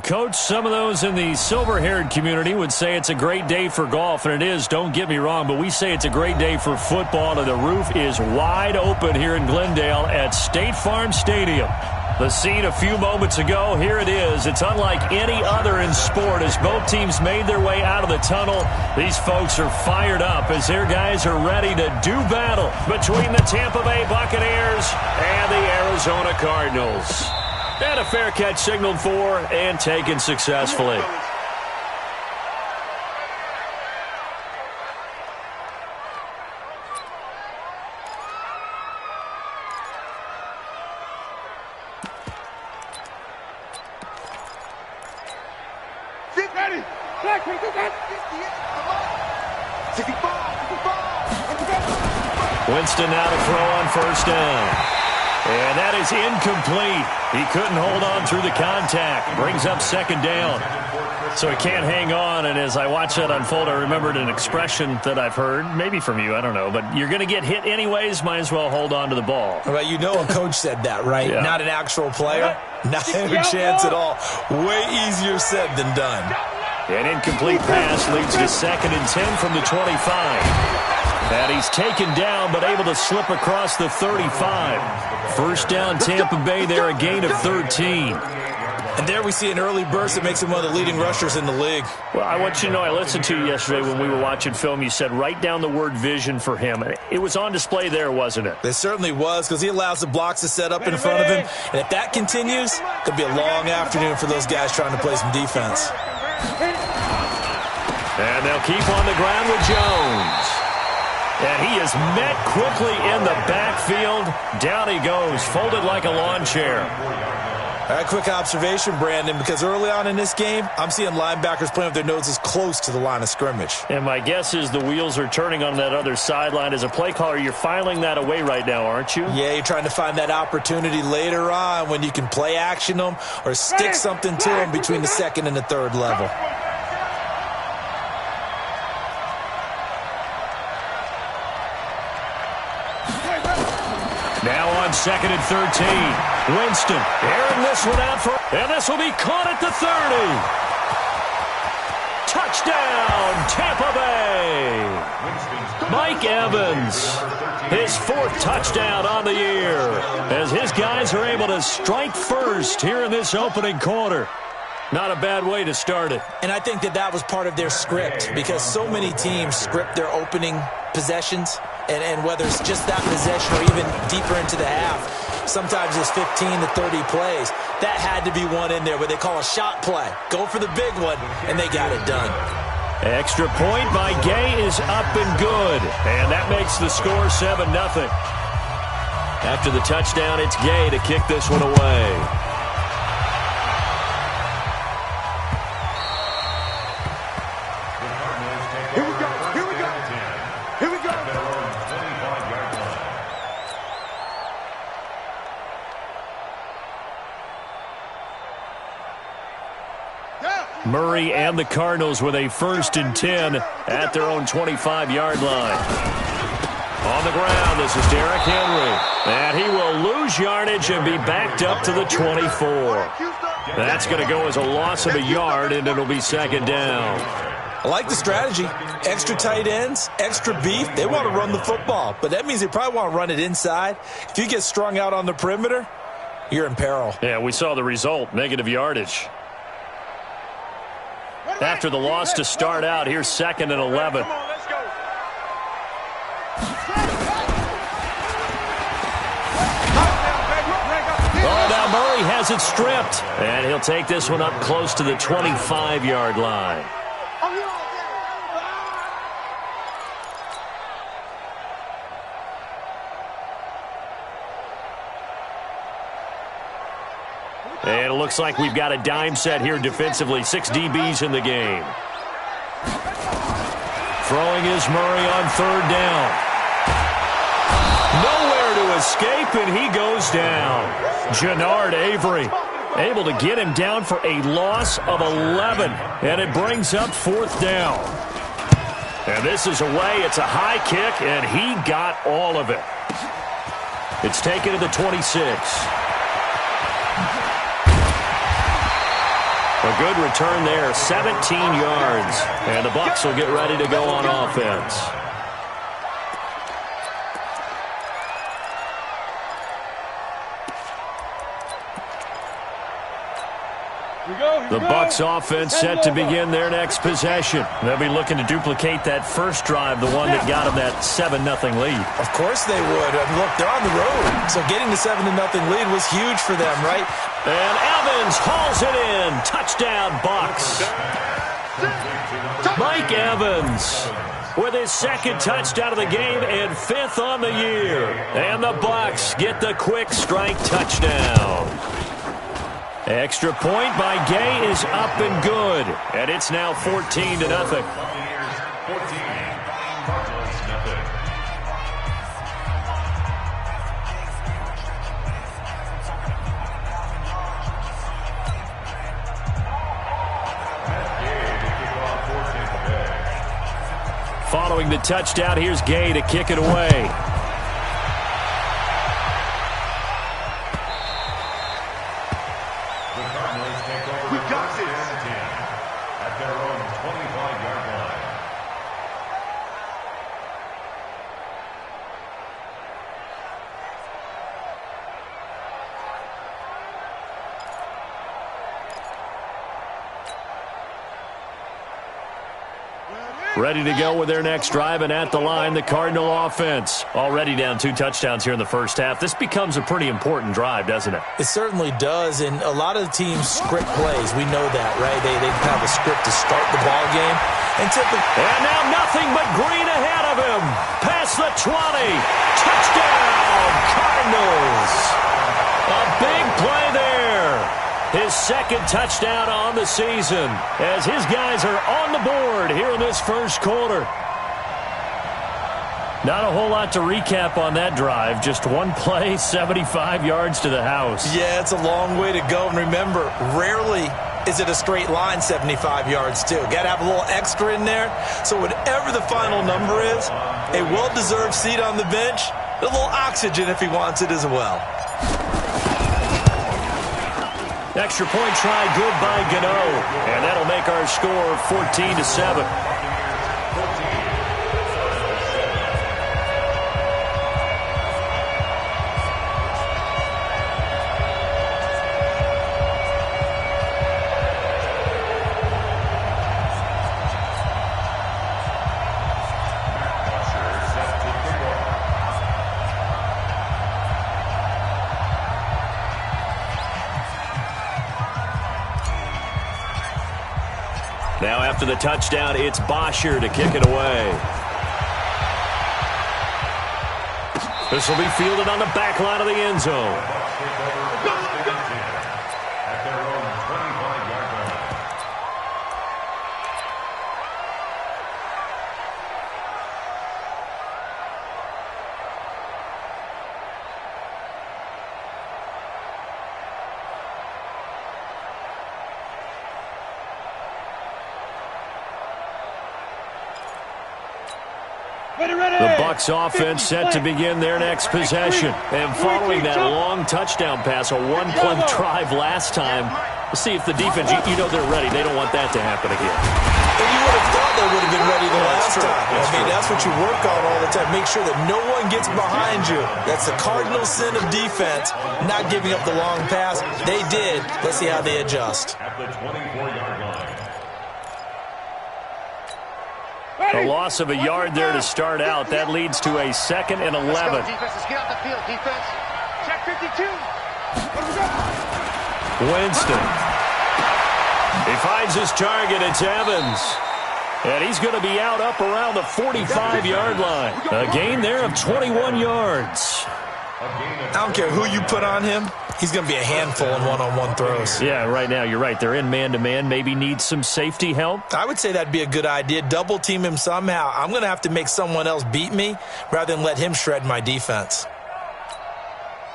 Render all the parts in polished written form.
Coach, some of those in the silver-haired community would say it's a great day for golf, and it is, don't get me wrong, but we say it's a great day for football, and the roof is wide open here in Glendale at State Farm Stadium. The scene a few moments ago, here it is. It's unlike any other in sport as both teams made their way out of the tunnel. These folks are fired up as their guys are ready to do battle between the Tampa Bay Buccaneers and the Arizona Cardinals. And a fair catch signaled for and taken successfully. Winston now to throw on first down. And that is incomplete. He couldn't hold on through the contact. Brings up second down. So he can't hang on. And as I watch that unfold, I remembered an expression that I've heard, maybe from you, I don't know. But you're going to get hit anyways, might as well hold on to the ball. Well, you know a coach said that, right? Yeah. Not an actual player. Not a chance at all. Way easier said than done. An incomplete pass leads to 2nd and 10 from the 25. And he's taken down but able to slip across the 35. First down Tampa Bay there, a gain of 13. And there we see an early burst that makes him one of the leading rushers in the league. Well, I want you to know, I listened to you yesterday when we were watching film. You said write down the word vision for him. It was on display there, wasn't it? It certainly was, because he allows the blocks to set up in front of him. And if that continues, it could be a long afternoon for those guys trying to play some defense. And they'll keep on the ground with Jones. And he is met quickly in the backfield. Down he goes, folded like a lawn chair. All right, quick observation, Brandon, because early on in this game, I'm seeing linebackers playing with their noses close to the line of scrimmage. And my guess is the wheels are turning on that other sideline. As a play caller, you're filing that away right now, aren't you? Yeah, you're trying to find that opportunity later on when you can play action them or stick something to them between the 2nd and the 3rd level. Now on 2nd and 13. Winston airing this one out for, and this will be caught at the 30. Touchdown, Tampa Bay. Mike Evans, his 4th touchdown on the year, as his guys are able to strike first here in this opening quarter. Not a bad way to start it. And I think that was part of their script, because so many teams script their opening possessions, and whether it's just that possession or even deeper into the half, sometimes it's 15 to 30 plays. That had to be one in there where they call a shot play. Go for the big one, and they got it done. Extra point by Gay is up and good, and that makes the score 7-0. After the touchdown, it's Gay to kick this one away. Murray and the Cardinals with a 1st and 10 at their own 25-yard line. On the ground, this is Derrick Henry. And he will lose yardage and be backed up to the 24. That's going to go as a loss of a yard, and it'll be 2nd down. I like the strategy. Extra tight ends, extra beef. They want to run the football, but that means they probably want to run it inside. If you get strung out on the perimeter, you're in peril. Yeah, we saw the result, negative yardage. After the loss to start out, here's 2nd and 11. Oh, now Murray has it stripped. And he'll take this one up close to the 25-yard line. And it looks like we've got a dime set here defensively. 6 DBs in the game. Throwing is Murray on 3rd down. Nowhere to escape, and he goes down. Jannard Avery able to get him down for a loss of 11. And it brings up 4th down. And this is away. It's a high kick, and he got all of it. It's taken to the 26. A good return there, 17 yards. And the Bucs will get ready to go on offense. The Bucs offense set to begin their next possession. They'll be looking to duplicate that first drive, the one that got them that 7-0 lead. Of course they would. And look, they're on the road. So getting the 7-0 lead was huge for them, right? And Evans hauls it in. Touchdown, Bucs. Mike Evans with his second touchdown of the game and 5th on the year. And the Bucs get the quick strike touchdown. Extra point by Gay is up and good. And it's now 14-0. Following the touchdown, here's Gay to kick it away. Ready to go with their next drive, and at the line, the Cardinal offense. Already down 2 touchdowns here in the first half. This becomes a pretty important drive, doesn't it? It certainly does, and a lot of the teams script plays. We know that, right? They have a script to start the ball game. And now nothing but green ahead of him. Past the 20. Touchdown, Cardinals. A big play there. His second touchdown on the season as his guys are on the board here in this first quarter. Not a whole lot to recap on that drive. Just one play, 75 yards to the house. Yeah, it's a long way to go. And remember, rarely is it a straight line 75 yards, too. Got to have a little extra in there. So whatever the final number is, a well-deserved seat on the bench, a little oxygen if he wants it as well. Extra point try good by Gano. And that'll make our score 14-7. Now after the touchdown, it's Bosher to kick it away. This will be fielded on the back line of the end zone. The Bucs offense set to begin their next possession. And following that long touchdown pass, a one-play drive last time, let's see if the defense, you know they're ready. They don't want that to happen again. And you would have thought they would have been ready the last time. That's what you work on all the time. Make sure that no one gets behind you. That's the cardinal sin of defense, not giving up the long pass. They did. Let's see how they adjust. At the 24-yard line. A loss of a yard there to start out. That leads to a 2nd and 11. Let's go, defense. Let's get off the field, defense. Check 52. Winston. He finds his target. It's Evans. And he's going to be out up around the 45-yard line. A gain there of 21 yards. I don't care who you put on him. He's going to be a handful in one-on-one throws. Yeah, right now, you're right. They're in man-to-man. Maybe needs some safety help. I would say that'd be a good idea. Double team him somehow. I'm going to have to make someone else beat me rather than let him shred my defense.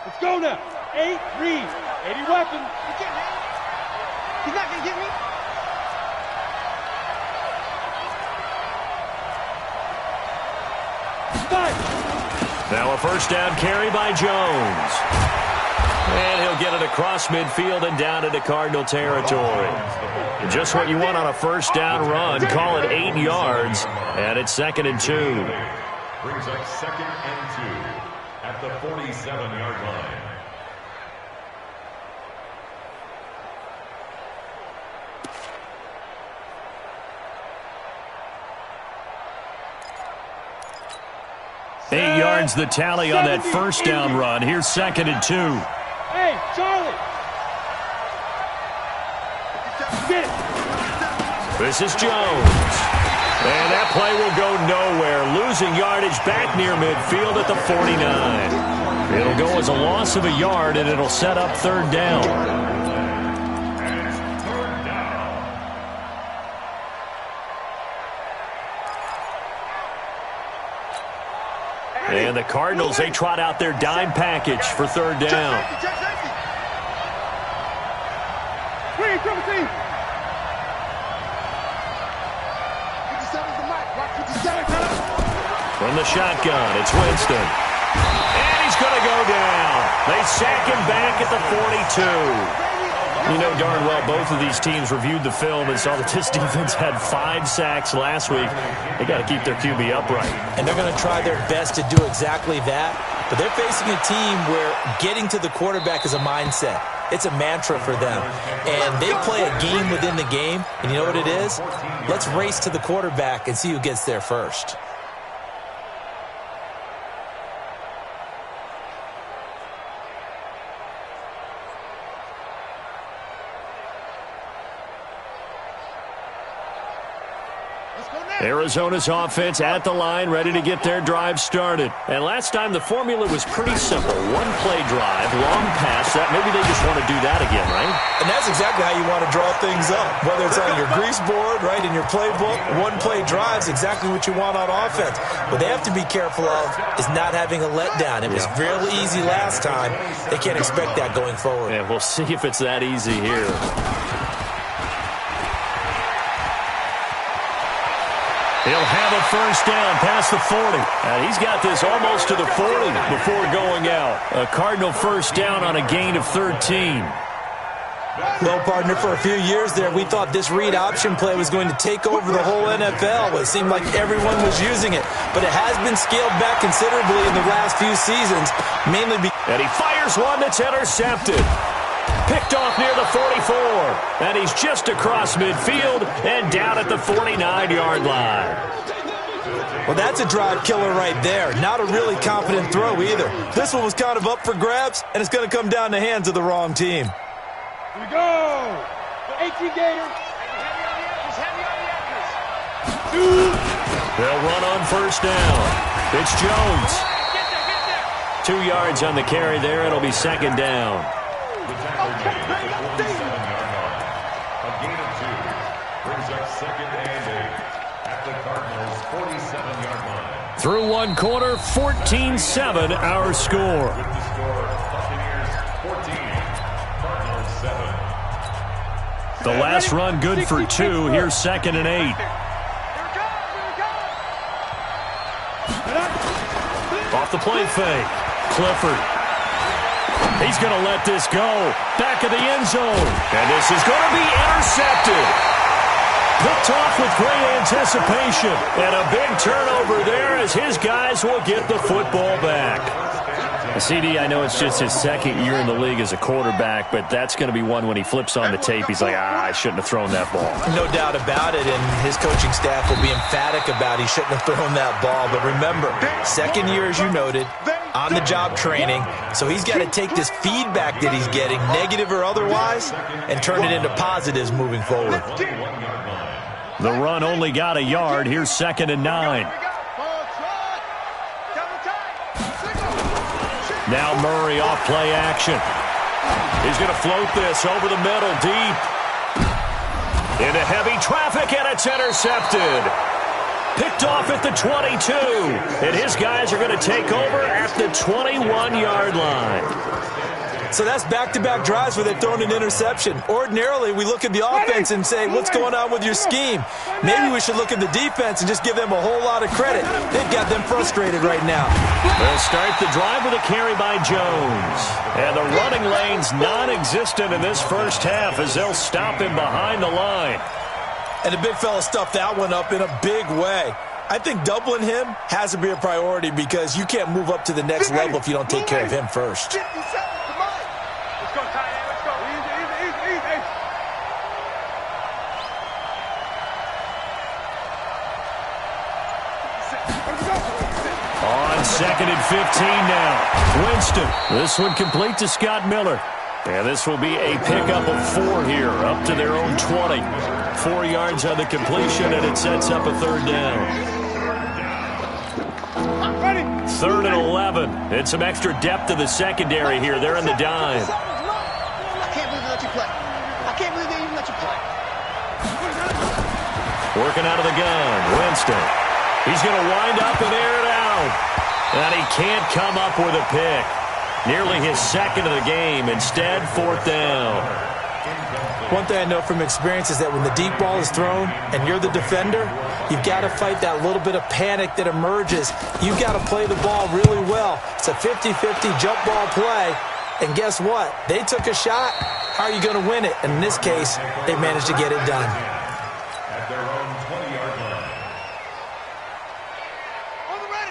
Let's go now. 8 read. 80 weapons. He's not going to get me. Five. Now a first down carry by Jones. And he'll get it across midfield and down into Cardinal territory. Just what you want on a first down run. Call it 8 yards, and it's 2nd and 2. Brings up 2nd and 2 at the 47-yard line. Eight yards the tally on that first down run. Here's 2nd and 2. Hey, Charlie. Get it. This is Jones. And that play will go nowhere. Losing yardage back near midfield at the 49. It'll go as a loss of a yard, and it'll set up 3rd down. And the Cardinals, they trot out their dime package for 3rd down. From the shotgun, it's Winston. And he's going to go down. They sack him back at the 42. You know darn well both of these teams reviewed the film and saw that this defense had 5 sacks last week. They got to keep their QB upright. And they're going to try their best to do exactly that. But they're facing a team where getting to the quarterback is a mindset. It's a mantra for them. And they play a game within the game. And you know what it is? Let's race to the quarterback and see who gets there first. Arizona's offense at the line, ready to get their drive started. And last time, the formula was pretty simple. One-play drive, long pass. That maybe they just want to do that again, right? And that's exactly how you want to draw things up. Whether it's on your grease board, right, in your playbook, one-play drives exactly what you want on offense. What they have to be careful of is not having a letdown. It was real easy last time. They can't expect that going forward. Yeah, we'll see if it's that easy here. He'll have a first down past the 40. And he's got this almost to the 40 before going out. A Cardinal first down on a gain of 13. Well, partner, for a few years there, we thought this read option play was going to take over the whole NFL. It seemed like everyone was using it. But it has been scaled back considerably in the last few seasons, mainly because... And he fires one that's intercepted. Picked off near the 44. And he's just across midfield and down at the 49-yard line. Well, that's a drive killer right there. Not a really confident throw either. This one was kind of up for grabs, and it's going to come down the hands of the wrong team. Here we go. 18 Gators. They'll run on first down. It's Jones. 2 yards on the carry there. It'll be 2nd down. The tackle made at the 47-yard line. A gain of 2 brings up 2nd and 8 at the Cardinals' 47-yard line. Through one quarter, 14-7 our score. With the score, Buccaneers 14, Cardinals 7. The last run good for 2. Here's 2nd and 8. Off the play fake. Clifford. He's going to let this go. Back of the end zone. And this is going to be intercepted. Picked off with great anticipation. And a big turnover there as his guys will get the football back. CD, I know it's just his 2nd year in the league as a quarterback, but that's going to be one when he flips on the tape. He's like, I shouldn't have thrown that ball. No doubt about it, and his coaching staff will be emphatic about he shouldn't have thrown that ball. But remember, 2nd year, as you noted, on-the-job training, so he's got to take this feedback that he's getting, negative or otherwise, and turn it into positives moving forward. The run only got a yard. Here's 2nd and 9. Now Murray off play action. He's going to float this over the middle deep. Into heavy traffic, and it's intercepted. Picked off at the 22. And his guys are going to take over at the 21-yard line. So that's back-to-back drives where they've thrown an interception. Ordinarily, we look at the offense and say, what's going on with your scheme? Maybe we should look at the defense and just give them a whole lot of credit. They've got them frustrated right now. They'll start the drive with a carry by Jones. And the running lane's non-existent in this first half as they'll stop him behind the line. And the big fella stuffed that one up in a big way. I think doubling him has to be a priority because you can't move up to the next level if you don't take care of him first. On 2nd and 15 now. Winston. This one complete to Scott Miller. And this will be a pickup of 4 here, up to their own 20. 4 yards on the completion, and it sets up a 3rd down. 3rd and 11. And some extra depth to the secondary here. They're in the dime. I can't believe they let you play. I can't believe they even let you play. Working out of the gun. Winston. He's going to wind up and air it out. And he can't come up with a pick. Nearly his 2nd of the game. Instead, 4th down. One thing I know from experience is that when the deep ball is thrown and you're the defender, you've got to fight that little bit of panic that emerges. You've got to play the ball really well. It's a 50-50 jump ball play. And guess what? They took a shot. How are you going to win it? And in this case, they managed to get it done. At their own 20-yard line.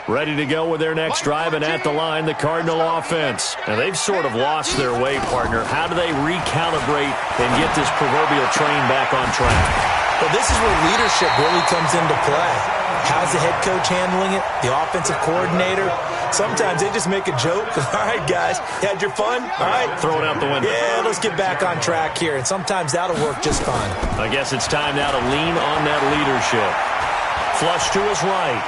Ready to go with their next drive, and at the line, the Cardinal offense. And they've sort of lost their way, partner. How do they recalibrate and get this proverbial train back on track? Well, this is where leadership really comes into play. How's the head coach handling it? The offensive coordinator? Sometimes they just make a joke. All right, guys, you had your fun? All right. Throw it out the window. Yeah, let's get back on track here. And sometimes that'll work just fine. I guess it's time now to lean on that leadership. Flush to his right.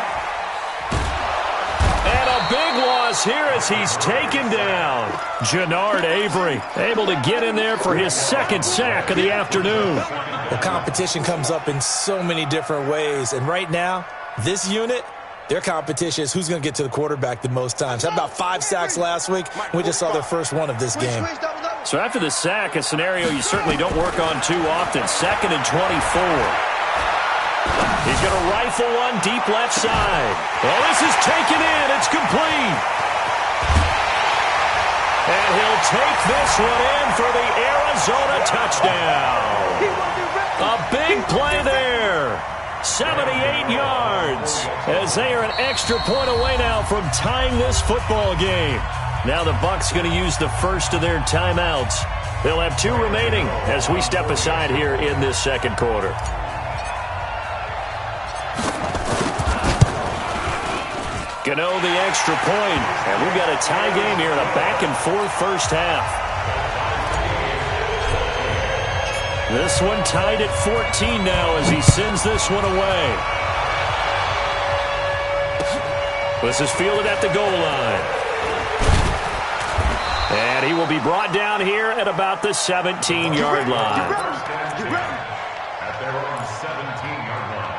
And a big loss here as he's taken down. Jannard Avery able to get in there for his 2nd sack of the afternoon. Well, competition comes up in so many different ways. And right now, this unit, their competition is who's going to get to the quarterback the most times. How about 5 sacks last week? We just saw their first one of this game. So after the sack, a scenario you certainly don't work on too often. 2nd and 24. He's going to rifle one deep left side. Well, this is taken in. It's complete. And he'll take this one in for the Arizona touchdown. A big play there. 78 yards. As they are an extra point away now from tying this football game. Now the Bucs going to use the first of their timeouts. They'll have 2 remaining as we step aside here in this 2nd quarter. Gano the extra point, and we've got a tie game here in a back-and-forth first half. This one tied at 14 now as he sends this one away. This is fielded at the goal line. And he will be brought down here at about the 17-yard line. At their own 17-yard line.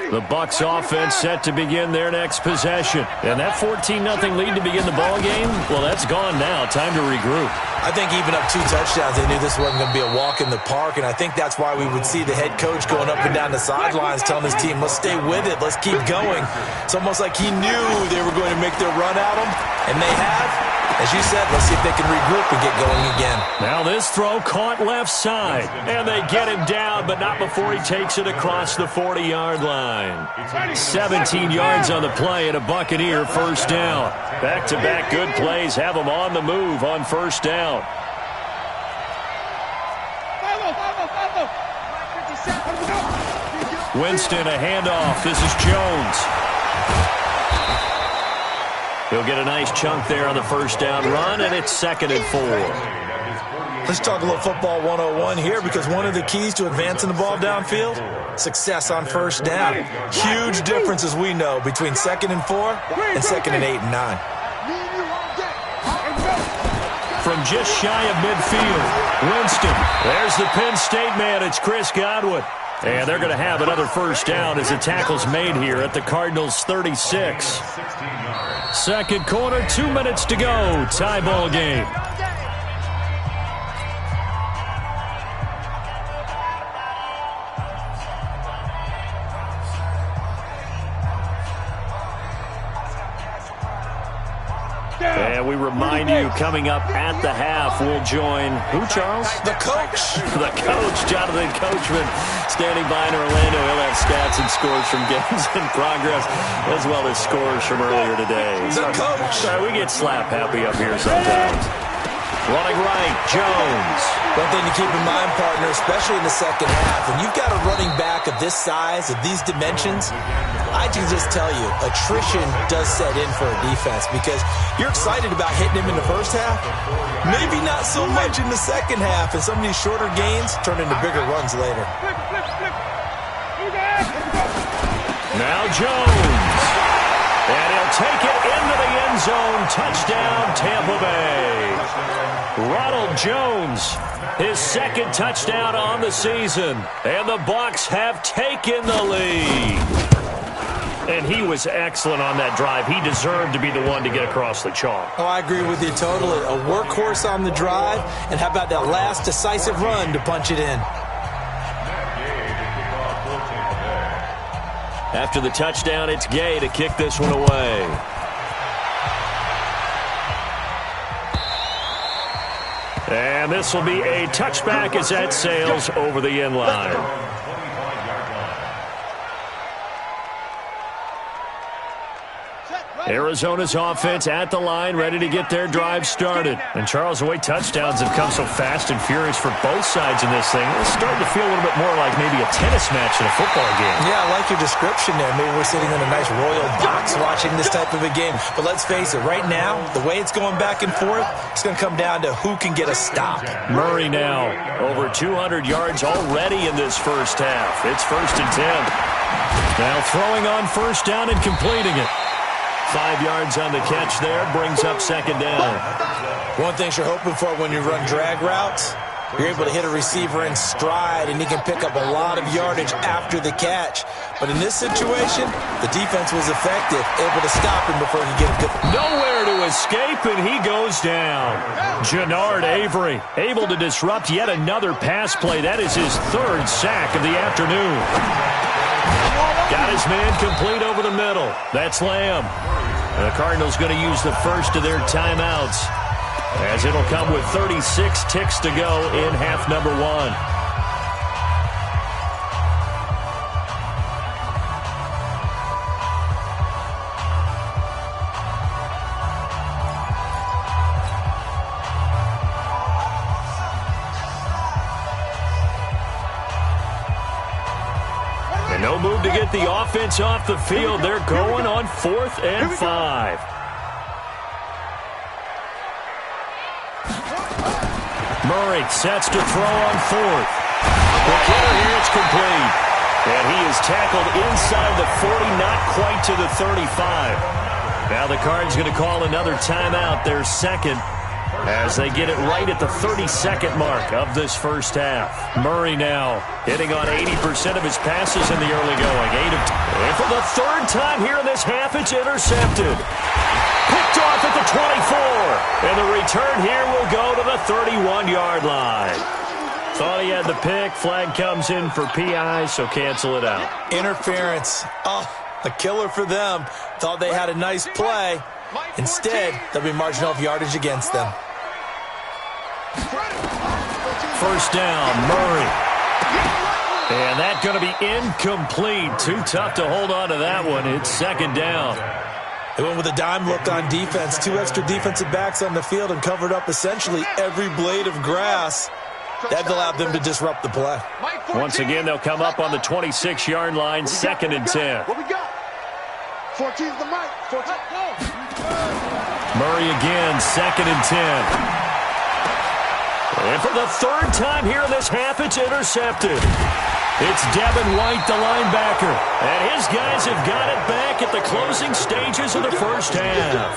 The Bucs offense set to begin their next possession. And that 14-0 lead to begin the ball game, well, that's gone now. Time to regroup. I think even up 2 touchdowns, they knew this wasn't going to be a walk in the park, and I think that's why we would see the head coach going up and down the sidelines telling his team, let's stay with it, let's keep going. It's almost like he knew they were going to make their run at him, and they have. As you said, let's see if they can regroup and get going again. Now this throw caught left side, and they get him down, but not before he takes it across the 40-yard line. 17 yards on the play and a Buccaneer first down. Back-to-back good plays have them on the move on first down. Winston, a handoff. This is Jones. He'll get a nice chunk there on the first down run, and it's 2nd and 4. Let's talk a little football 101 here, because one of the keys to advancing the ball downfield, success on first down. Huge difference, as we know, between 2nd and 4 and 2nd and 8 and 9. From just shy of midfield, Winston. There's the Penn State man. It's Chris Godwin. And they're going to have another first down as the tackle's made here at the Cardinals' 36. Second quarter, 2 minutes to go. Tie ball game. And we remind you, coming up at the half, we'll join who, Charles? The coach. The coach, Jonathan Coachman, standing by in Orlando. He'll have stats and scores from games in progress, as well as scores from earlier today. The coach. We get slap happy up here sometimes. Running right, Jones. One thing to keep in mind, partner, especially in the second half, when you've got a running back of this size, of these dimensions, I can just tell you, attrition does set in for a defense because you're excited about hitting him in the first half. Maybe not so much in the second half, and some of these shorter gains turn into bigger runs later. Now Jones. And he'll take it into the end zone. Touchdown, Tampa Bay. Ronald Jones, his second touchdown on the season. And the Bucs have taken the lead. And he was excellent on that drive. He deserved to be the one to get across the chalk. Oh, I agree with you totally. A workhorse on the drive. And how about that last decisive run to punch it in? After the touchdown, it's Gay to kick this one away. And this will be a touchback as that sails over the end line. Arizona's offense at the line, ready to get their drive started. And Charles, the way touchdowns have come so fast and furious for both sides in this thing, it's starting to feel a little bit more like maybe a tennis match than a football game. Yeah, I like your description there. Maybe we're sitting in a nice royal box watching this type of a game. But let's face it, right now, the way it's going back and forth, it's going to come down to who can get a stop. Murray now, over 200 yards already in this first half. It's 1st and 10. Now throwing on first down and completing it. 5 yards on the catch there, brings up second down. One thing you're hoping for when you run drag routes, you're able to hit a receiver in stride, and he can pick up a lot of yardage after the catch. But in this situation, the defense was effective, able to stop him before he could get a good... Nowhere to escape, and he goes down. Jannard Avery able to disrupt yet another pass play. That is his 3rd sack of the afternoon. Got his man complete over the middle. That's Lamb. And the Cardinals going to use the first of their timeouts, as it'll come with 36 ticks to go in half number 1. No move to get the offense off the field. They're going on 4th and 5. Murray sets to throw on 4th. The kicker here, it's complete. And he is tackled inside the 40, not quite to the 35. Now the Cards going to call another timeout, their second, as they get it right at the 32nd mark of this first half. Murray now hitting on 80% of his passes in the early going. 8 of 10. And for the 3rd time here in this half, it's intercepted. Picked off at the 24. And the return here will go to the 31-yard line. Thought he had the pick. Flag comes in for PI, so cancel it out. Interference. Oh, a killer for them. Thought they had a nice play. Instead, there'll be marginal yardage against them. First down, Murray. And that's going to be incomplete. Too tough to hold on to that one. It's second down. They went with a dime look on defense. 2 extra defensive backs on the field and covered up essentially every blade of grass. That allowed them to disrupt the play. Once again, they'll come up on the 26-yard line, 2nd and 10. What we got? 14's the mic. 14. Murray again, 2nd and 10. And for the 3rd time here in this half, it's intercepted. It's Devin White, the linebacker. And his guys have got it back at the closing stages of the first half.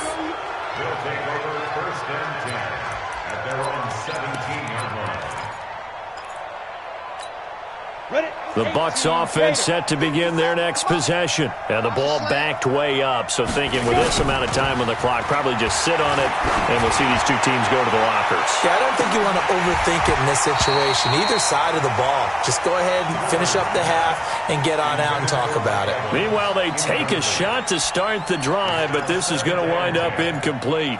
They'll take over 1st and 10 at their own 17-yard line. The Bucs offense set to begin their next possession. And the ball backed way up, so thinking with this amount of time on the clock, probably just sit on it, and we'll see these two teams go to the lockers. Yeah, I don't think you want to overthink it in this situation. Either side of the ball. Just go ahead and finish up the half and get on out and talk about it. Meanwhile, they take a shot to start the drive, but this is going to wind up incomplete.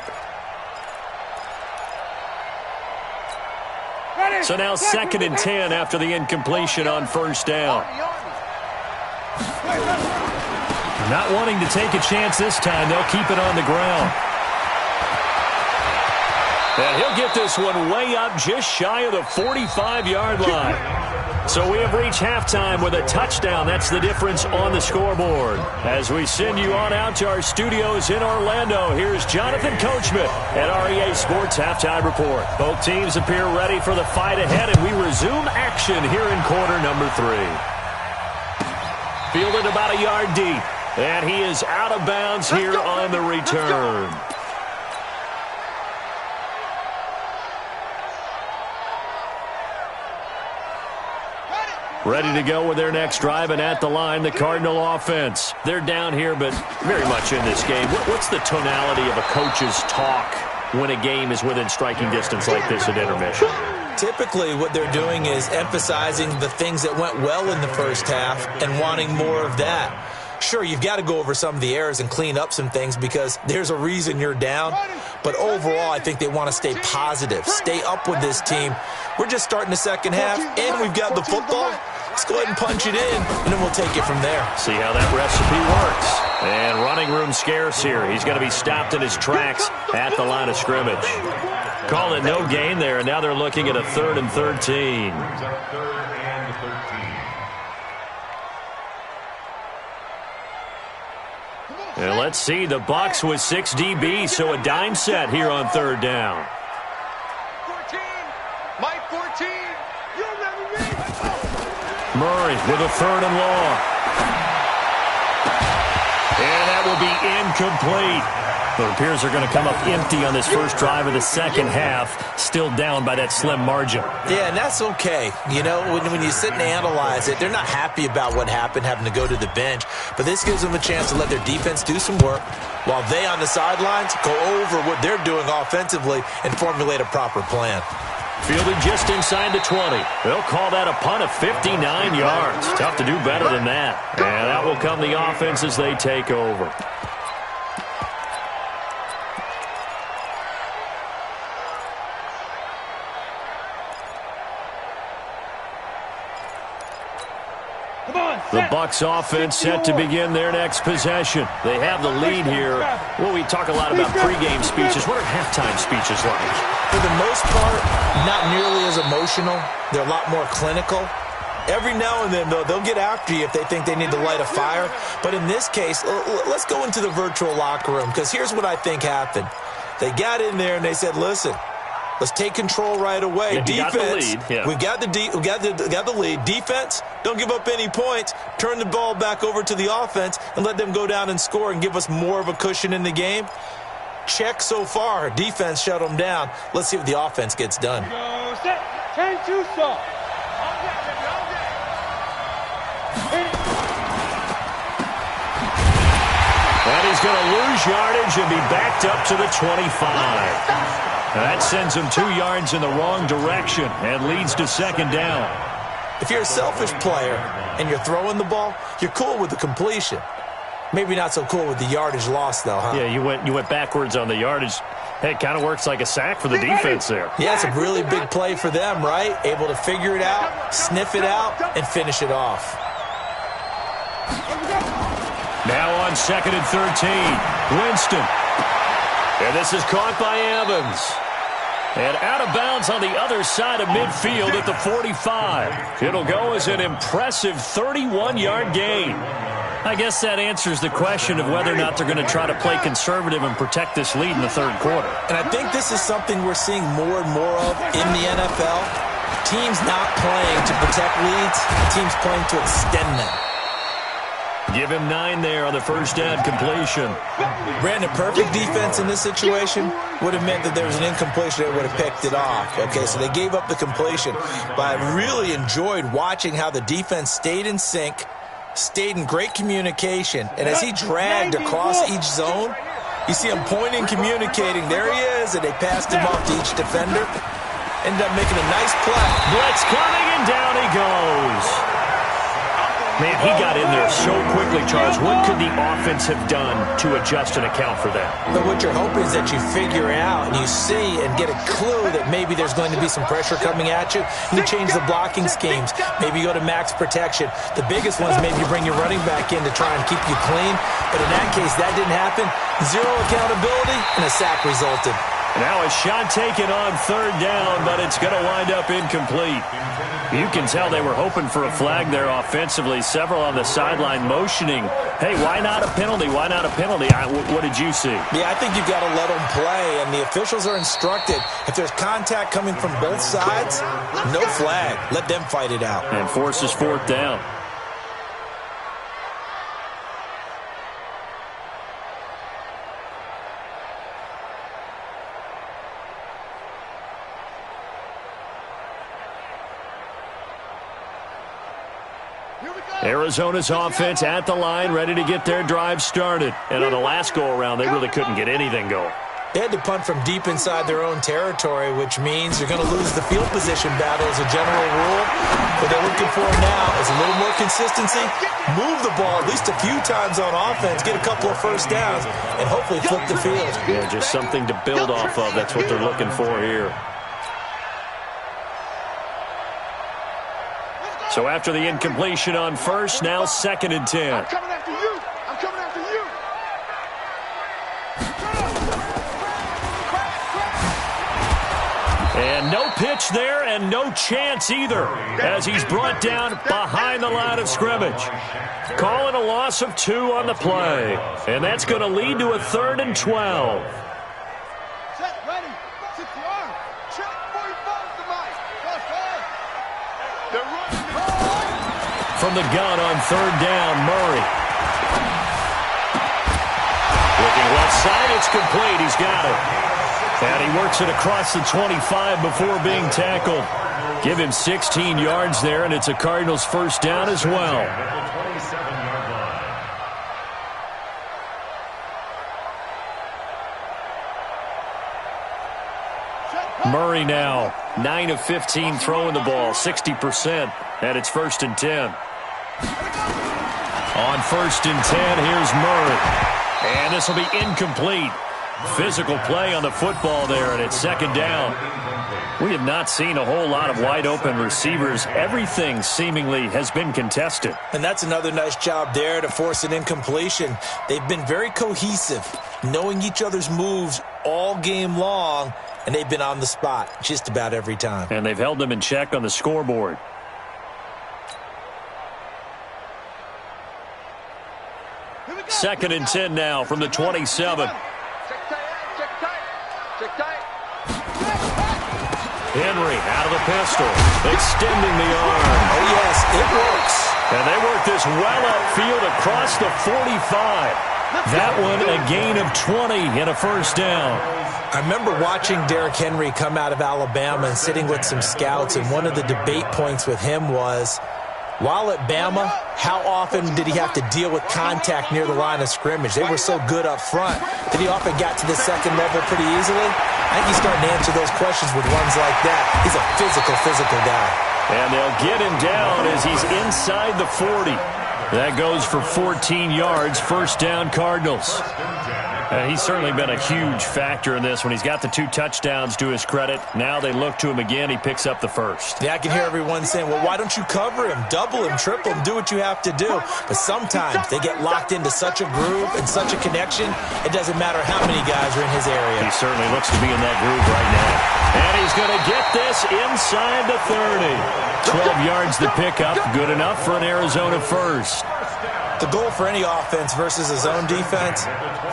So now 2nd and 10 after the incompletion on first down. Not wanting to take a chance this time, they'll keep it on the ground. And he'll get this one way up just shy of the 45-yard line. So we have reached halftime with a touchdown. That's the difference on the scoreboard. As we send you on out to our studios in Orlando, here's Jonathan Coachman at REA Sports Halftime Report. Both teams appear ready for the fight ahead, and we resume action here in quarter number 3. Fielded about a yard deep, and he is out of bounds here on the return. Ready to go with their next drive, and at the line, the Cardinal offense. They're down here, but very much in this game. What's the tonality of a coach's talk when a game is within striking distance like this at intermission? Typically, what they're doing is emphasizing the things that went well in the first half and wanting more of that. Sure, you've got to go over some of the errors and clean up some things because there's a reason you're down. But overall, I think they want to stay positive, stay up with this team. We're just starting the second half, and we've got the football. Let's go ahead and punch it in, and then we'll take it from there. See how that recipe works. And running room scarce here. He's going to be stopped in his tracks at the line of scrimmage. Call it no gain there, and now they're looking at a 3rd and 13. And let's see, the Bucs with 6 DBs, so a dime set here on 3rd down. 14, my 14, you remember me? Murray with a 3rd and long. And that will be incomplete. It appears they're going to come up empty on this first drive of the second half, still down by that slim margin. Yeah, and that's okay. You know, when you sit and analyze it, they're not happy about what happened, having to go to the bench. But this gives them a chance to let their defense do some work while they on the sidelines go over what they're doing offensively and formulate a proper plan. Fielded just inside the 20. They'll call that a punt of 59 yards. Tough to do better than that. And that will come the offense as they take over. The Bucs offense set to begin their next possession. They have the lead here. Well, we talk a lot about pregame speeches. What are halftime speeches like? For the most part, not nearly as emotional. They're a lot more clinical. Every now and then, though, they'll get after you if they think they need to light a fire. But in this case, let's go into the virtual locker room, because here's what I think happened. They got in there and they said, listen, let's take control right away. Yeah, defense, we got the lead. Defense, don't give up any points. Turn the ball back over to the offense and let them go down and score and give us more of a cushion in the game. Check so far. Defense shut them down. Let's see what the offense gets done. Go set. 10-2 stop. And he's going to lose yardage and be backed up to the 25. And that sends him 2 yards in the wrong direction and leads to 2nd down. If you're a selfish player and you're throwing the ball, you're cool with the completion. Maybe not so cool with the yardage loss, though, huh? Yeah, you went backwards on the yardage. Hey, it kind of works like a sack for the defense there. Yeah, it's a really big play for them, right? Able to figure it out, sniff it out, and finish it off. Now on 2nd and 13, Winston. And this is caught by Evans. And out of bounds on the other side of midfield at the 45. It'll go as an impressive 31-yard gain. I guess that answers the question of whether or not they're going to try to play conservative and protect this lead in the 3rd quarter. And I think this is something we're seeing more and more of in the NFL. Teams not playing to protect leads, teams playing to extend them. Give him 9 there on the first down completion. Brandon, perfect defense in this situation would have meant that there was an incompletion that would have picked it off. Okay, so they gave up the completion. But I really enjoyed watching how the defense stayed in sync, stayed in great communication, and as he dragged across each zone, you see him pointing, communicating. There he is, and they passed him off to each defender. Ended up making a nice play. Blitz coming, and down he goes. Man, he got in there so quickly, Charles. What could the offense have done to adjust and account for that? But what you're hoping is that you figure out and you see and get a clue that maybe there's going to be some pressure coming at you. You change the blocking schemes. Maybe you go to max protection. The biggest one is maybe you bring your running back in to try and keep you clean. But in that case, that didn't happen. Zero accountability, and a sack resulted. Now a shot taken on third down, but it's going to wind up incomplete. You can tell they were hoping for a flag there offensively. Several on the sideline motioning, hey, why not a penalty? Why not a penalty? What did you see? Yeah, I think you've got to let them play, and the officials are instructed. If there's contact coming from both sides, no flag. Let them fight it out. And forces fourth down. Arizona's offense at the line, ready to get their drive started. And on the last go-around, they really couldn't get anything going. They had to punt from deep inside their own territory, which means you're going to lose the field position battle as a general rule. What they're looking for now is a little more consistency, move the ball at least a few times on offense, get a couple of first downs, and hopefully flip the field. Yeah, just something to build off of. That's what they're looking for here. So after the incompletion on first, now 2nd and 10. I'm coming after you. I'm coming after you. And no pitch there and no chance either as he's brought down behind the line of scrimmage. Calling a loss of 2 on the play. And that's going to lead to a 3rd and 12. Set, ready. 60 arm. Check 45 to Mike. They're running. From the gun on 3rd down, Murray. Looking left side, it's complete. He's got it. And he works it across the 25 before being tackled. Give him 16 yards there, and it's a Cardinals first down as well. Murray now, 9 of 15 throwing the ball, 60%, and it's 1st and 10. On 1st and 10, here's Murray. And this will be incomplete. Physical play on the football there, and it's 2nd down. We have not seen a whole lot of wide-open receivers. Everything seemingly has been contested. And that's another nice job there to force an incompletion. They've been very cohesive, knowing each other's moves all game long, and they've been on the spot just about every time. And they've held them in check on the scoreboard. Second and 10 now from the 27. Henry out of the pistol, extending the arm. Oh, yes, it works. And they work this well upfield across the 45. That one a gain of 20 and a first down. I remember watching Derrick Henry come out of Alabama and sitting with some scouts, and one of the debate points with him was, while at Bama, how often did he have to deal with contact near the line of scrimmage? They were so good up front that he often got to the second level pretty easily. I think he's starting to answer those questions with ones like that. He's a physical guy. And they'll get him down as he's inside the 40. That goes for 14 yards, first down Cardinals. He's certainly been a huge factor in this when he's got the 2 touchdowns to his credit. Now they look to him again. He picks up the first. Yeah, I can hear everyone saying, well, why don't you cover him, double him, triple him, do what you have to do. But sometimes they get locked into such a groove and such a connection, it doesn't matter how many guys are in his area. He certainly looks to be in that groove right now. And he's going to get this inside the 30. 12 yards to pick up, good enough for an Arizona first. The goal for any offense versus a zone defense,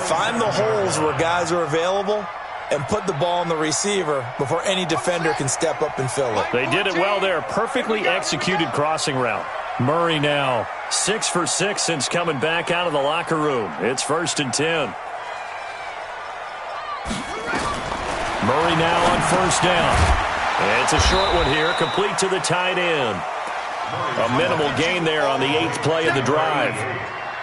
find the holes where guys are available and put the ball on the receiver before any defender can step up and fill it. They did it well there. Perfectly executed crossing route. Murray now 6 for 6 since coming back out of the locker room. It's 1st and 10. Murray now on 1st down. It's a short one here, complete to the tight end. A minimal gain there on the 8th play of the drive.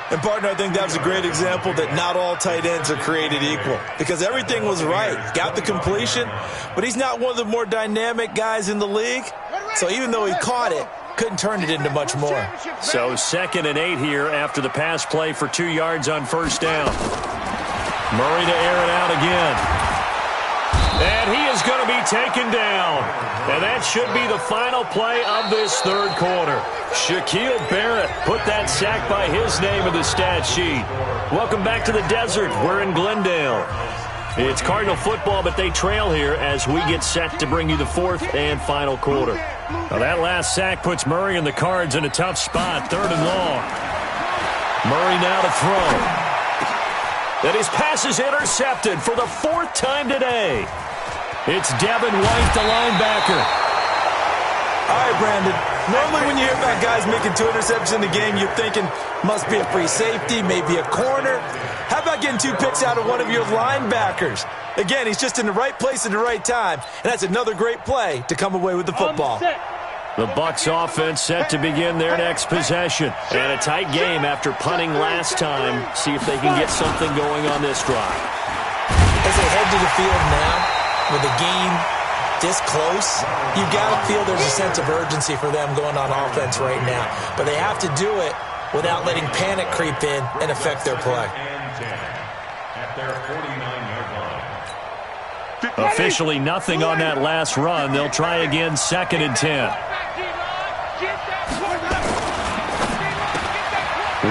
And, partner, I think that was a great example that not all tight ends are created equal, because everything was right. Got the completion, but he's not one of the more dynamic guys in the league. So even though he caught it, couldn't turn it into much more. So 2nd and 8 here after the pass play for 2 yards on 1st down. Murray to air it out again. And he is going to be taken down. And that should be the final play of this 3rd quarter. Shaquille Barrett put that sack by his name in the stat sheet. Welcome back to the desert. We're in Glendale. It's Cardinal football, but they trail here as we get set to bring you the 4th and final quarter. Now that last sack puts Murray and the Cards in a tough spot, 3rd and long. Murray now to throw. And his pass is intercepted for the 4th time today. It's Devin White, the linebacker. All right, Brandon. Normally when you hear about guys making 2 interceptions in the game, you're thinking must be a free safety, maybe a corner. How about getting 2 picks out of one of your linebackers? Again, he's just in the right place at the right time, and that's another great play to come away with the football. The Bucs offense set to begin their next possession. And a tight game after punting last time. See if they can get something going on this drive. As they head to the field now, with the game this close, you got to feel there's a sense of urgency for them going on offense right now. But they have to do it without letting panic creep in and affect their play. At their 49-yard line. Officially nothing on that last run. They'll try again 2nd and 10.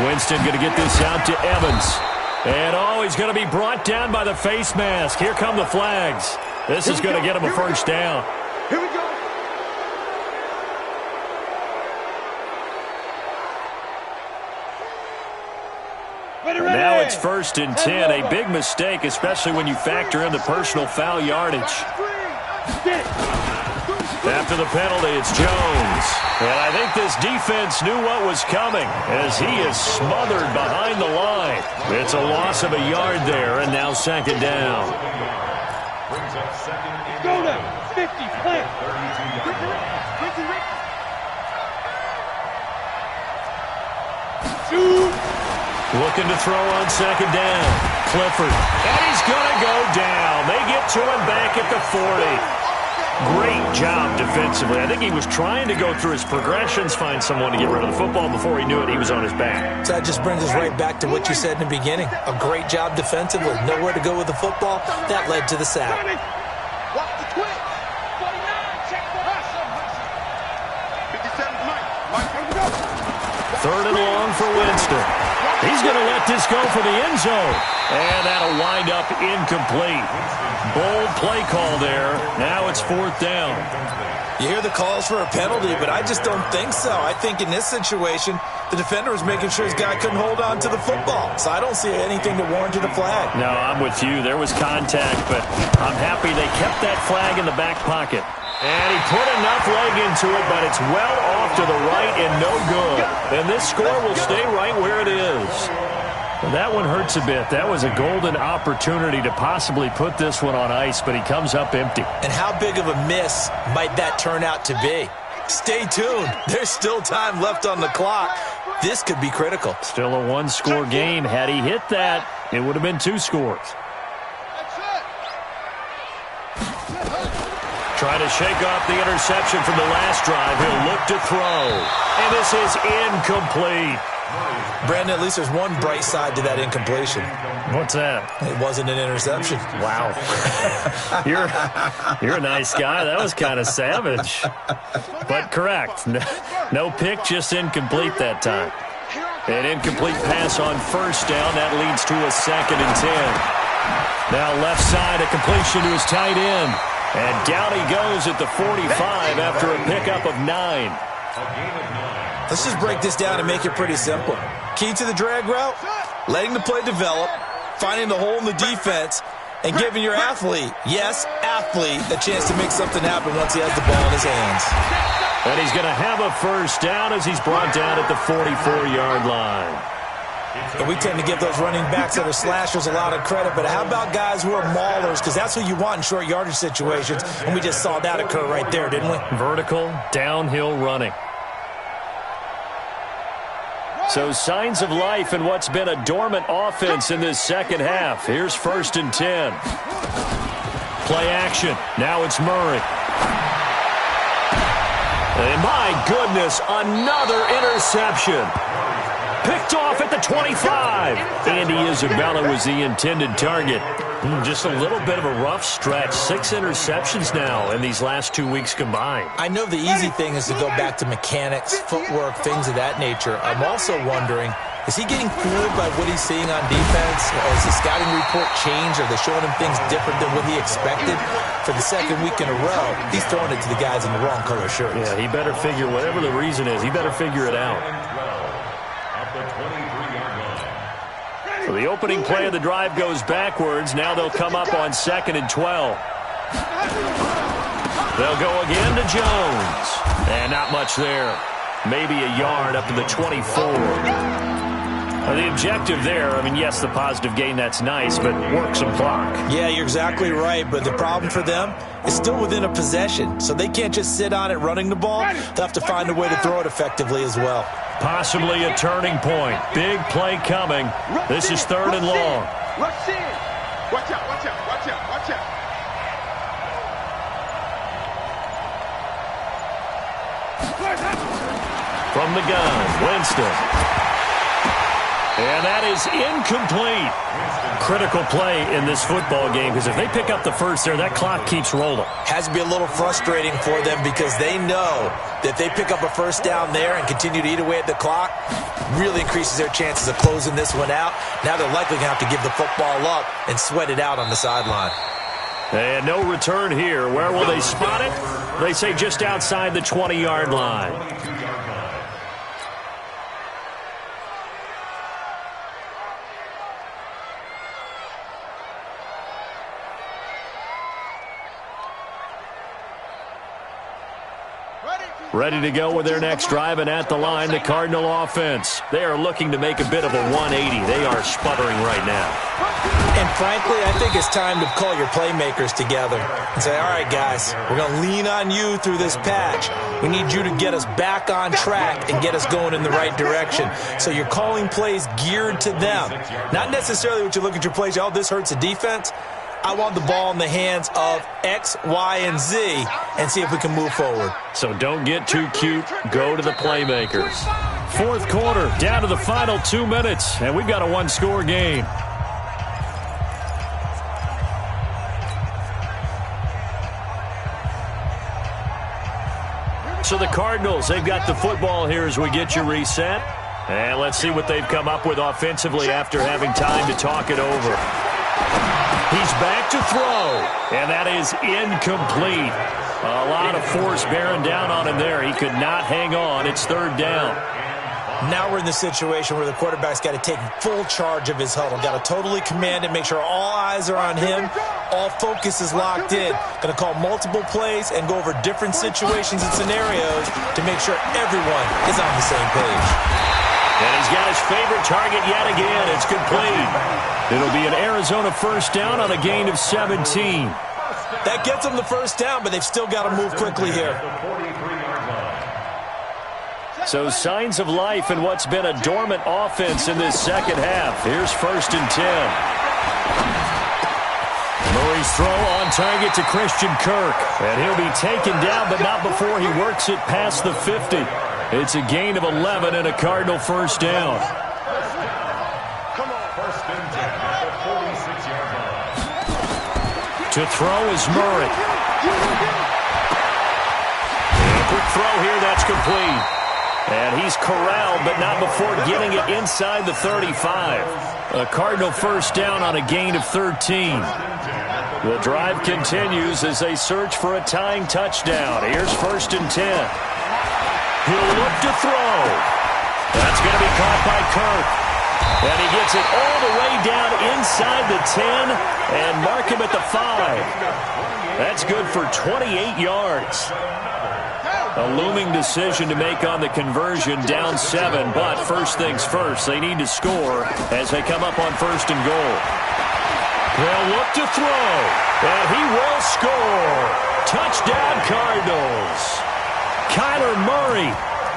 Winston going to get this out to Evans. And, he's going to be brought down by the face mask. Here come the flags. This is going to get him a 1st down. Here we go. Now it's 1st and 10. A big mistake, especially when you factor in the personal foul yardage. After the penalty, it's Jones. And I think this defense knew what was coming as he is smothered behind the line. It's a loss of a yard there, and now 2nd down. Brings up 2nd and Go now. 50, plant. 32-yard line. Looking to throw on 2nd down. Clifford. And he's going to go down. They get to him back at the 40. Great job defensively. I think he was trying to go through his progressions, find someone to get rid of the football. Before he knew it, he was on his back. So that just brings us right back to what you said in the beginning. A great job defensively. Nowhere to go with the football. That led to the sack. Watch the twitch. 49, check the rush. 57 Mike. Mike, here we go. 3rd and long for Winston. He's going to let this go for the end zone. And that'll wind up incomplete. Bold play call there. Now it's 4th down. You hear the calls for a penalty, but I just don't think so. I think in this situation, the defender was making sure his guy couldn't hold on to the football. So I don't see anything to warrant a flag. No, I'm with you. There was contact, but I'm happy they kept that flag in the back pocket. And he put enough leg into it, but it's well off to the right and no good. And this score will stay right where it is. That one hurts a bit. That was a golden opportunity to possibly put this one on ice, but he comes up empty. And how big of a miss might that turn out to be? Stay tuned. There's still time left on the clock. This could be critical. Still a 1-score game. Had he hit that, it would have been 2 scores. Trying to shake off the interception from the last drive. He'll look to throw. And this is incomplete. Brandon, at least there's one bright side to that incompletion. What's that? It wasn't an interception. Wow. You're a nice guy. That was kind of savage. But correct. No pick, just incomplete that time. An incomplete pass on 1st down. That leads to a 2nd and 10. Now left side, a completion to his tight end. And down he goes at the 45 after a pickup of 9. Let's just break this down and make it pretty simple. Key to the drag route, letting the play develop, finding the hole in the defense, and giving your athlete, yes, athlete, a chance to make something happen once he has the ball in his hands. And he's going to have a first down as he's brought down at the 44-yard line. And we tend to give those running backs that are slashers a lot of credit, but how about guys who are maulers? Because that's who you want in short yardage situations, and we just saw that occur right there, didn't we? Vertical, downhill running. So signs of life in what's been a dormant offense in this second half. Here's 1st and 10. Play action. Now it's Murray. And my goodness, another interception. Picked off at the 25. Andy Isabella was the intended target. Just a little bit of a rough stretch. 6 interceptions now in these last 2 weeks combined. I know the easy thing is to go back to mechanics, footwork, things of that nature. I'm also wondering, is he getting fooled by what he's seeing on defense? Has the scouting report changed? Are they showing him things different than what he expected? For the second week in a row, he's throwing it to the guys in the wrong color shirts. Yeah, he better figure, whatever the reason is, he better figure it out. So the opening play of the drive goes backwards. Now they'll come up on 2nd and 12. They'll go again to Jones. And not much there. Maybe a yard up to the 24. The objective there, I mean, yes, the positive gain, that's nice, but work some clock. Yeah, you're exactly right, but the problem for them is still within a possession, so they can't just sit on it running the ball. They'll have to find a way to throw it effectively as well. Possibly a turning point. Big play coming. This is 3rd and long. Rush in. Watch out, watch out, watch out, watch out. From the gun, Winston. And that is incomplete. Critical play in this football game, because if they pick up the first there, that clock keeps rolling. Has to be a little frustrating for them because they know that if they pick up a first down there and continue to eat away at the clock, really increases their chances of closing this one out. Now they're likely going to have to give the football up and sweat it out on the sideline. And no return here. Where will they spot it? They say just outside the 20-yard line. Ready to go with their next drive, and at the line, the Cardinal offense. They are looking to make a bit of a 180. They are sputtering right now. And frankly, I think it's time to call your playmakers together and say, all right, guys, we're going to lean on you through this patch. We need you to get us back on track and get us going in the right direction. So you're calling plays geared to them. Not necessarily what you look at your plays, oh, this hurts the defense. I want the ball in the hands of X, Y, and Z and see if we can move forward. So don't get too cute. Go to the playmakers. 4th quarter, down to the final 2 minutes, and we've got a 1-score game. So the Cardinals, they've got the football here as we get you reset. And let's see what they've come up with offensively after having time to talk it over. He's back to throw, and that is incomplete. A lot of force bearing down on him there. He could not hang on. It's 3rd down. Now we're in the situation where the quarterback's got to take full charge of his huddle. Got to totally command it, make sure all eyes are on him. All focus is locked in. Going to call multiple plays and go over different situations and scenarios to make sure everyone is on the same page. And he's got his favorite target yet again. It's complete. It'll be an Arizona first down on a gain of 17. That gets them the first down, but they've still got to move quickly here. So signs of life in what's been a dormant offense in this second half. Here's 1st and 10. Murray's throw on target to Christian Kirk. And he'll be taken down, but not before he works it past the 50. It's a gain of 11 and a Cardinal first down. To throw is Murray. And a quick throw here, that's complete. And he's corralled, but not before getting it inside the 35. A Cardinal first down on a gain of 13. The drive continues as they search for a tying touchdown. Here's 1st and 10. He'll look to throw. That's going to be caught by Kirk. And he gets it all the way down inside the 10 and mark him at the 5. That's good for 28 yards. A looming decision to make on the conversion, down 7. But first things first, they need to score as they come up on 1st and goal. They'll look to throw, and he will score. Touchdown, Cardinals. Kyler Murray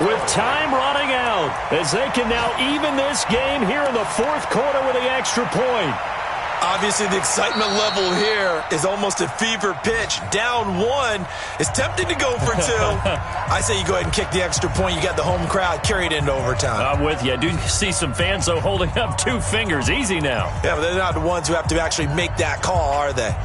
with time running out as they can now even this game here in the 4th quarter with the extra point. Obviously, the excitement level here is almost a fever pitch. Down 1. It's tempting to go for 2. I say you go ahead and kick the extra point. You got the home crowd carried into overtime. I'm with you. I do see some fans, though, holding up 2 fingers. Easy now. Yeah, but they're not the ones who have to actually make that call, are they?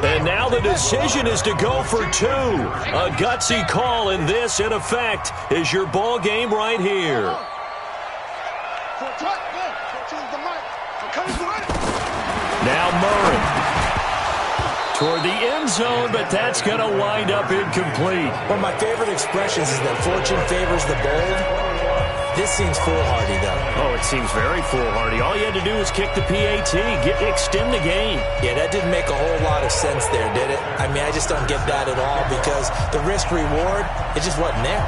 And now the decision is to go for 2. A gutsy call, and this, in effect, is your ball game right here. Now Murray toward the end zone, but that's going to wind up incomplete. One of my favorite expressions is that fortune favors the bold. This seems foolhardy, though. Oh, it seems very foolhardy. All you had to do was kick the PAT, extend the game. Yeah, that didn't make a whole lot of sense there, did it? I mean, I just don't get that at all because the risk-reward, it just wasn't there.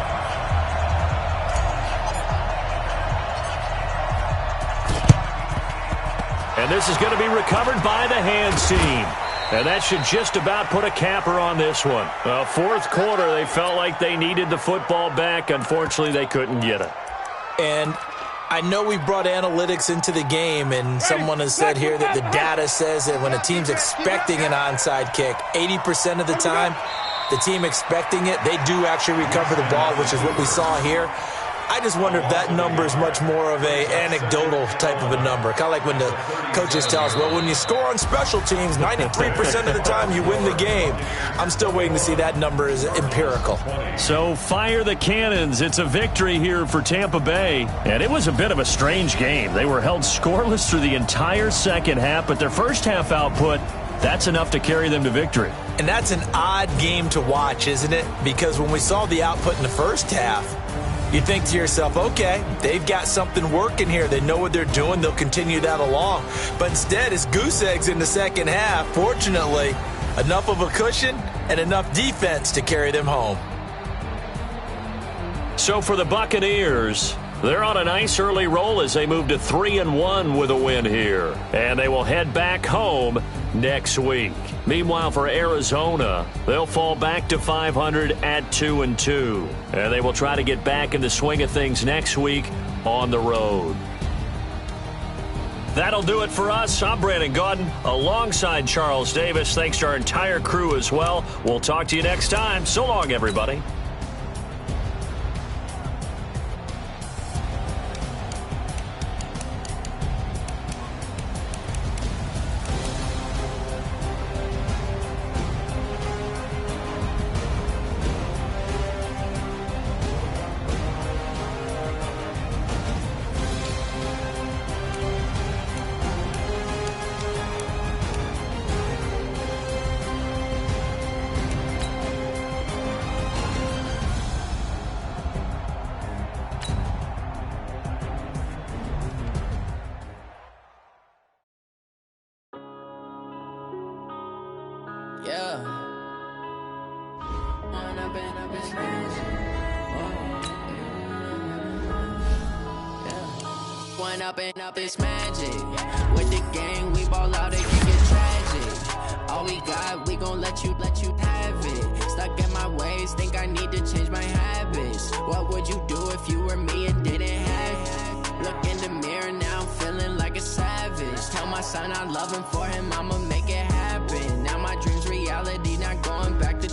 And this is going to be recovered by the hands team. And that should just about put a capper on this one. 4th quarter, they felt like they needed the football back. Unfortunately, they couldn't get it. And I know we brought analytics into the game, and someone has said here that the data says that when a team's expecting an onside kick, 80% of the time, the team expecting it, they do actually recover the ball, which is what we saw here. I just wonder if that number is much more of a anecdotal type of a number. Kind of like when the coaches tell us, well, when you score on special teams, 93% of the time you win the game. I'm still waiting to see that number is empirical. So fire the cannons. It's a victory here for Tampa Bay. And it was a bit of a strange game. They were held scoreless through the entire second half, but their first half output, that's enough to carry them to victory. And that's an odd game to watch, isn't it? Because when we saw the output in the first half, you think to yourself, okay, they've got something working here. They know what they're doing. They'll continue that along. But instead, it's goose eggs in the second half. Fortunately, enough of a cushion and enough defense to carry them home. So for the Buccaneers, they're on a nice early roll as they move to 3-1 with a win here. And they will head back home next week. Meanwhile, for Arizona, they'll fall back to 500 at 2-2. And they will try to get back in the swing of things next week on the road. That'll do it for us. I'm Brandon Gaudin alongside Charles Davis. Thanks to our entire crew as well. We'll talk to you next time. So long, everybody. Up is magic. With the gang, we ball out, it can get tragic. All we got, we gon' let you have it. Stuck in my ways, think I need to change my habits. What would you do if you were me and didn't have it? Look in the mirror, now I'm feeling like a savage. Tell my son I love him, for him I'ma make it happen. Now my dream's reality, not going back to.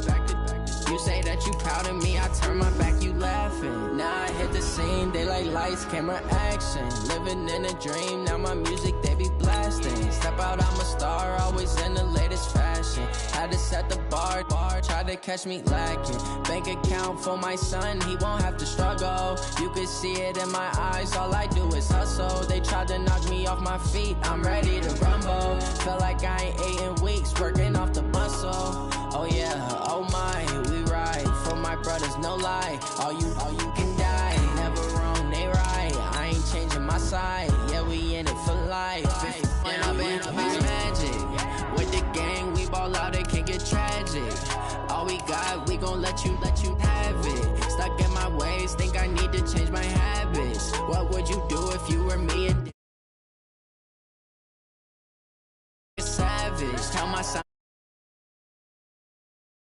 You say that you proud of me, I turn my back, you laughing. Now I hit the scene, they like lights, camera, action. Living in a dream, now my music, they be blasting. Step out, I'm a star, always in the latest fashion. Had to set the bar, try to catch me lacking. Bank account for my son, he won't have to struggle. You can see it in my eyes, all I do is hustle. They tried to knock me off my feet, I'm ready to rumble. Feel like I ain't ate in weeks, working off the muscle. Oh yeah, oh my, we ride for my brothers, no lie. All you can die, never wrong, they right. I ain't changing my side, yeah, we in it for life. When I've been magic, with let you have it. Stuck in my ways, think I need to change my habits. What would you do if you were me and savage? Tell my son